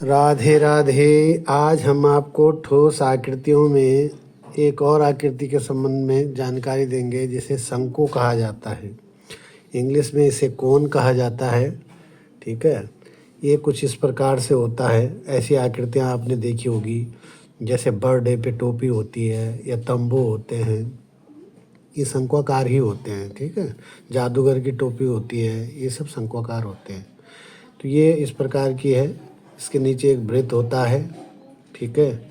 राधे राधे। आज हम आपको ठोस आकृतियों में एक और आकृति के संबंध में जानकारी देंगे जिसे शंकु कहा जाता है। इंग्लिश में इसे कोन कहा जाता है। ठीक है, ये कुछ इस प्रकार से होता है। ऐसी आकृतियाँ आपने देखी होगी, जैसे बर्थडे पे टोपी होती है या तंबू होते हैं, ये शंक्वाकार ही होते हैं। ठीक है, जादूगर की टोपी होती है, ये सब शंक्वाकार होते हैं। तो ये इस प्रकार की है। इसके नीचे एक वृत्त होता है। ठीक है,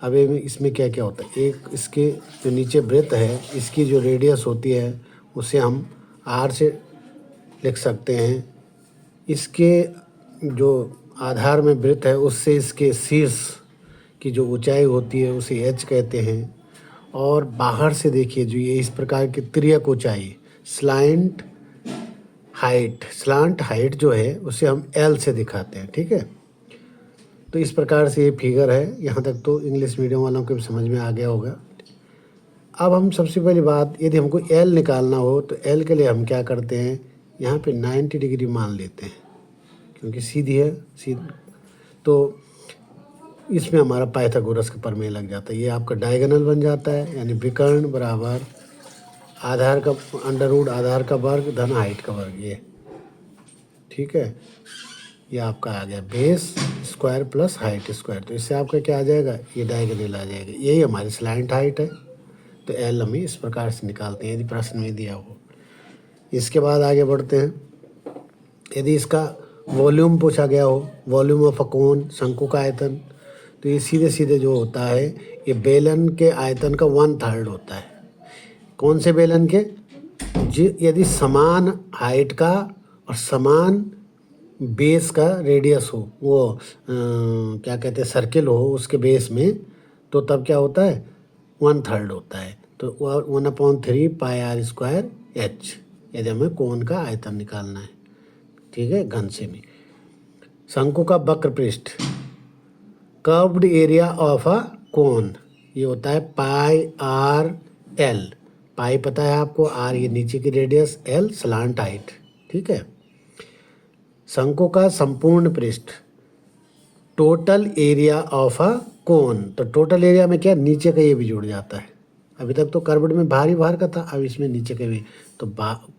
अब इसमें क्या क्या होता है, एक इसके जो नीचे वृत्त है, इसकी जो रेडियस होती है उसे हम आर से लिख सकते हैं। इसके जो आधार में वृत्त है उससे इसके शीर्ष की जो ऊंचाई होती है उसे एच कहते हैं। और बाहर से देखिए, जो ये इस प्रकार की तिर्यक ऊंचाई, स्लांट हाइट जो है उसे हम एल से दिखाते हैं। ठीक है, तो इस प्रकार से ये फिगर है। यहाँ तक तो इंग्लिश मीडियम वालों को भी समझ में आ गया होगा। अब हम सबसे पहली बात, यदि हमको एल निकालना हो तो एल के लिए हम क्या करते हैं, यहाँ पे 90 डिग्री मान लेते हैं क्योंकि सीधी है। तो इसमें हमारा पाइथागोरस का प्रमेय लग जाता है। ये आपका डायगोनल बन जाता है, यानी विकर्ण बराबर आधार का अंडर आधार का वर्ग धन हाइट का वर्ग। ये ठीक है, ये आपका आ गया base square plus height square. तो इससे आपका क्या आ जाएगा, ये डायगोनल आ जाएगा। यही हमारी स्लैंट हाइट है। तो एल हम इस प्रकार से निकालते हैं यदि प्रश्न में दिया हो। इसके बाद आगे बढ़ते हैं। यदि इसका वॉल्यूम पूछा गया हो, वॉल्यूम ऑफ अ कोन, शंकु का आयतन, तो ये सीधे सीधे जो होता है, ये बेलन के आयतन का 1/3 होता है। कौन से बेलन के, यदि समान हाइट का और समान बेस का रेडियस हो, वो क्या कहते हैं, सर्किल हो उसके बेस में, तो तब क्या होता है, 1/3 होता है। तो 1/3 पाई आर स्क्वायर एच, यदि हमें कोन का आयतन निकालना है। ठीक है, घन से में। शंकु का वक्र पृष्ठ, कर्व्ड एरिया ऑफ अ कोन, ये होता है पाई आर एल। पाई पता है आपको, आर ये नीचे की रेडियस, एल स्लांट हाइट। ठीक है, शंकु का संपूर्ण पृष्ठ, टोटल एरिया ऑफ अ कोन। तो टोटल एरिया में क्या, नीचे का ये भी जुड़ जाता है। अभी तक तो कर्व्ड में बाहरी बाहर का था, अब इसमें नीचे का भी। तो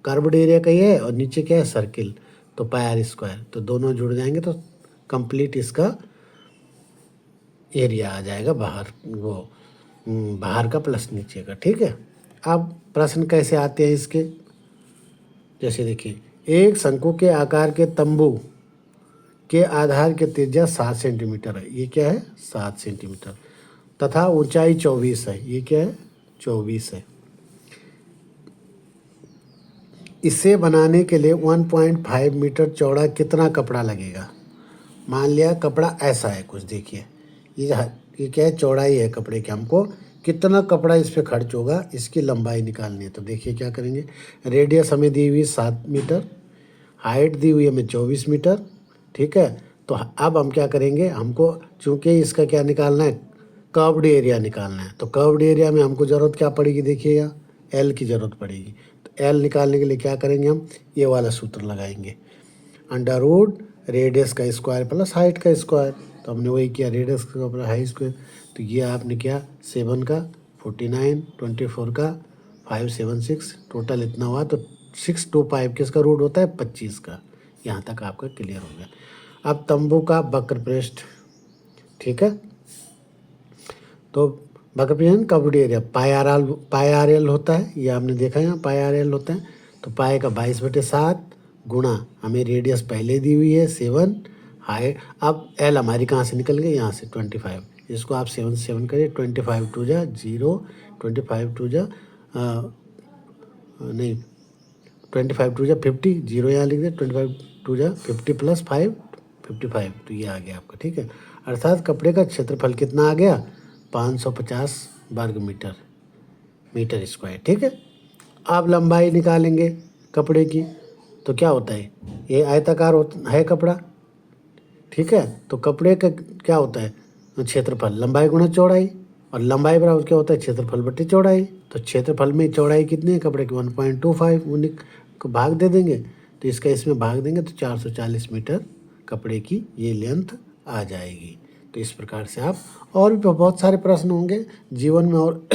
कर्व्ड एरिया का ये है और नीचे क्या है, सर्किल। तो पाई आर स्क्वायर, तो दोनों जुड़ जाएंगे तो कंप्लीट इसका एरिया आ जाएगा बाहर, वो बाहर का प्लस नीचे का। ठीक है, अब प्रश्न कैसे आते हैं इसके, जैसे देखिए, एक शंकु के आकार के तंबू के आधार की त्रिज्या 7 सेंटीमीटर है। ये क्या है, 7 सेंटीमीटर, तथा ऊंचाई 24 है। ये क्या है, 24 है। इसे बनाने के लिए 1.5 मीटर चौड़ा कितना कपड़ा लगेगा। मान लिया कपड़ा ऐसा है कुछ, देखिए ये क्या है, चौड़ाई है कपड़े की, हमको कितना कपड़ा इस पर खर्च होगा, इसकी लंबाई निकालनी है। तो देखिए क्या करेंगे, रेडियस हमें दी हुई 7 मीटर, हाइट दी हुई हमें 24 मीटर। ठीक है, तो अब हम क्या करेंगे, हमको चूँकि इसका क्या निकालना है, कर्व्ड एरिया निकालना है। तो कर्व्ड एरिया में हमको ज़रूरत क्या पड़ेगी, देखिएगा एल की ज़रूरत पड़ेगी। तो एल निकालने के लिए क्या करेंगे, हम ये वाला सूत्र लगाएंगे, अंडर रेडियस का स्क्वायर प्लस हाइट का स्क्वायर। तो हमने वही किया, रेडियस का प्लस हाइट स्क्वायर। तो ये आपने किया 7 का 49, 24 का 576, टोटल इतना हुआ। तो 625 किसका रूट होता है, 25 का। यहाँ तक आपका क्लियर हो गया। अब तंबू का वक्र पृष्ठ, ठीक है, तो वक्र पृष्ठ curved area pi R L होता है, ये आपने देखा है, यहाँ पाई आर एल होता है। तो पाई का 22/7 गुणा, हमें रेडियस पहले दी हुई है 7, हाइट, अब एल हमारी कहाँ से निकल गई, यहाँ से 25। इसको आप 7 से 7 करिए, 25 2 जा 0, 25 2 जा नहीं 25 2 जा 50, 0 यहाँ लिख दे, 25 2 जा 50 प्लस 5 55। तो ये आ गया आपका। ठीक है, अर्थात कपड़े का क्षेत्रफल कितना आ गया, 550 वर्ग मीटर स्क्वायर। ठीक है, आप लंबाई निकालेंगे कपड़े की, तो क्या होता है, ये आयताकार है कपड़ा। ठीक है, तो कपड़े का क्या होता है, क्षेत्रफल लंबाई गुणा चौड़ाई, और लंबाई बराबर क्या होता है, क्षेत्रफल बट्टी चौड़ाई। तो क्षेत्रफल में चौड़ाई कितनी है कपड़े की, 1.25, उन्हीं को भाग दे देंगे। तो इसका इसमें भाग देंगे तो 440 मीटर कपड़े की ये लेंथ आ जाएगी। तो इस प्रकार से आप, और भी बहुत सारे प्रश्न होंगे जीवन में, और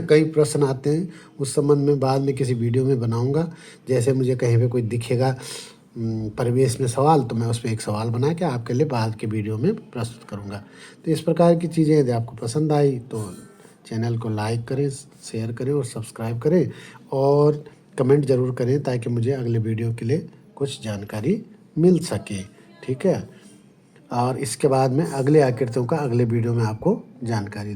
कई प्रश्न आते हैं, उस संबंध में बाद में किसी वीडियो में बनाऊंगा। जैसे मुझे कहीं पे कोई दिखेगा परिवेश में सवाल, तो मैं उस पर एक सवाल बना के आपके लिए बाद के वीडियो में प्रस्तुत करूंगा। तो इस प्रकार की चीज़ें यदि आपको पसंद आई तो चैनल को लाइक करें, शेयर करें और सब्सक्राइब करें, और कमेंट ज़रूर करें ताकि मुझे अगले वीडियो के लिए कुछ जानकारी मिल सके। ठीक है, और इसके बाद में अगले आकृतियों का अगले वीडियो में आपको जानकारी